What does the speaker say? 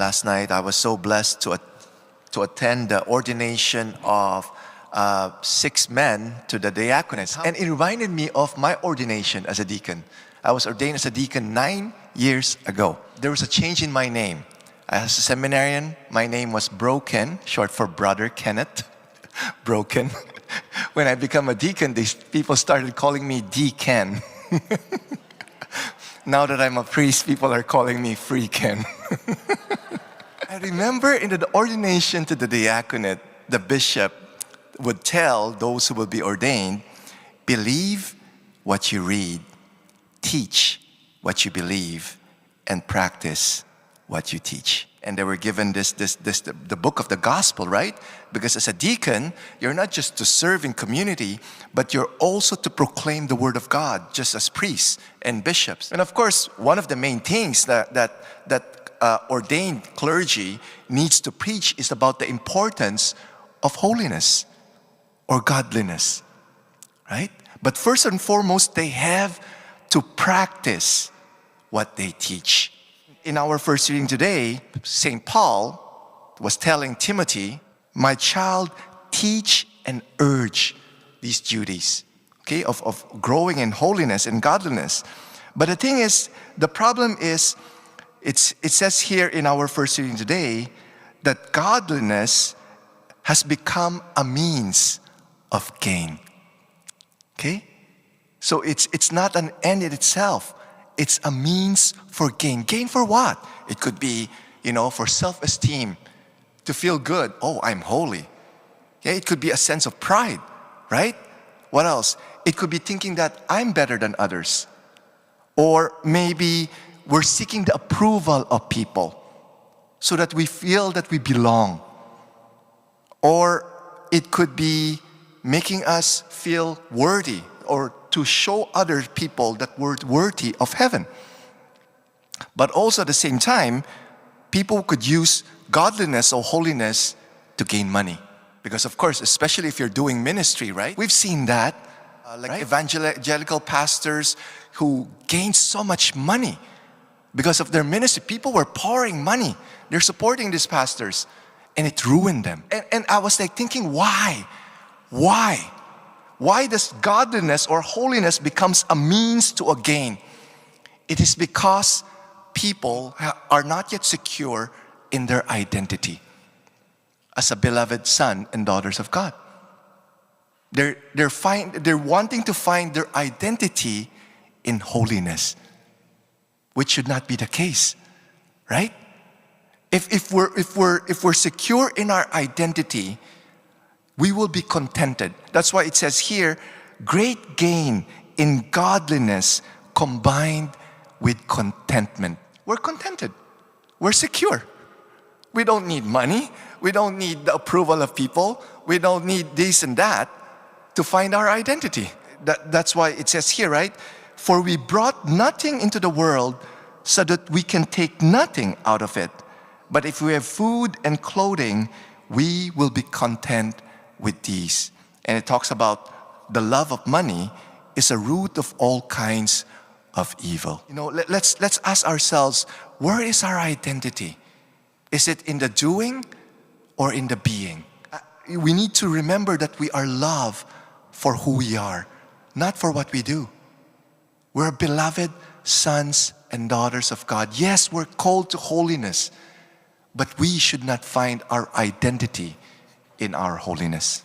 Last night, I was so blessed to attend the ordination of 6 men to the diaconate. And it reminded me of my ordination as a deacon. I was ordained as a deacon 9 years ago. There was a change in my name. As a seminarian, my name was Broken, short for Brother Kenneth. Broken. When I became a deacon, these people started calling me D-Ken. Now that I'm a priest, people are calling me Free Ken. I remember in the ordination to the diaconate, the bishop would tell those who will be ordained, believe what you read, teach what you believe, and practice what you teach. And they were given the book of the gospel, right? Because as a deacon, you're not just to serve in community, but you're also to proclaim the word of God, just as priests and bishops. And of course, one of the main things that ordained clergy needs to preach is about the importance of holiness or godliness, right? But first and foremost, they have to practice what they teach. In our first reading today, St. Paul was telling Timothy, my child, teach and urge these duties, okay, of growing in holiness and godliness. But the thing is, the problem is, it says here in our first reading today that godliness has become a means of gain. Okay? So it's not an end in itself. It's a means for gain. Gain for what? It could be, for self-esteem, to feel good. Oh, I'm holy. Yeah, it could be a sense of pride, right? What else? It could be thinking that I'm better than others. Or maybe we're seeking the approval of people so that we feel that we belong. Or it could be making us feel worthy or to show other people that we're worthy of heaven. But also at the same time, people could use godliness or holiness to gain money. Because of course, especially if you're doing ministry, right? We've seen that, right? Evangelical pastors who gain so much money because of their ministry. People were pouring money. They're supporting these pastors. And it ruined them. And I was like thinking, why? Why? Why does godliness or holiness becomes a means to a gain? It is because people are not yet secure in their identity as a beloved son and daughters of God. They're wanting to find their identity in holiness, which should not be the case, right? If we're secure in our identity, we will be contented. That's why it says here, great gain in godliness combined with contentment. We're contented. We're secure. We don't need money. We don't need the approval of people. We don't need this and that to find our identity. That's why it says here, right? For we brought nothing into the world so that we can take nothing out of it. But if we have food and clothing, we will be content with these. And it talks about the love of money is a root of all kinds of evil. Let's ask ourselves, where is our identity? Is it in the doing or in the being? We need to remember that we are loved for who we are, not for what we do. We're beloved sons and daughters of God. Yes, we're called to holiness, but we should not find our identity in our holiness.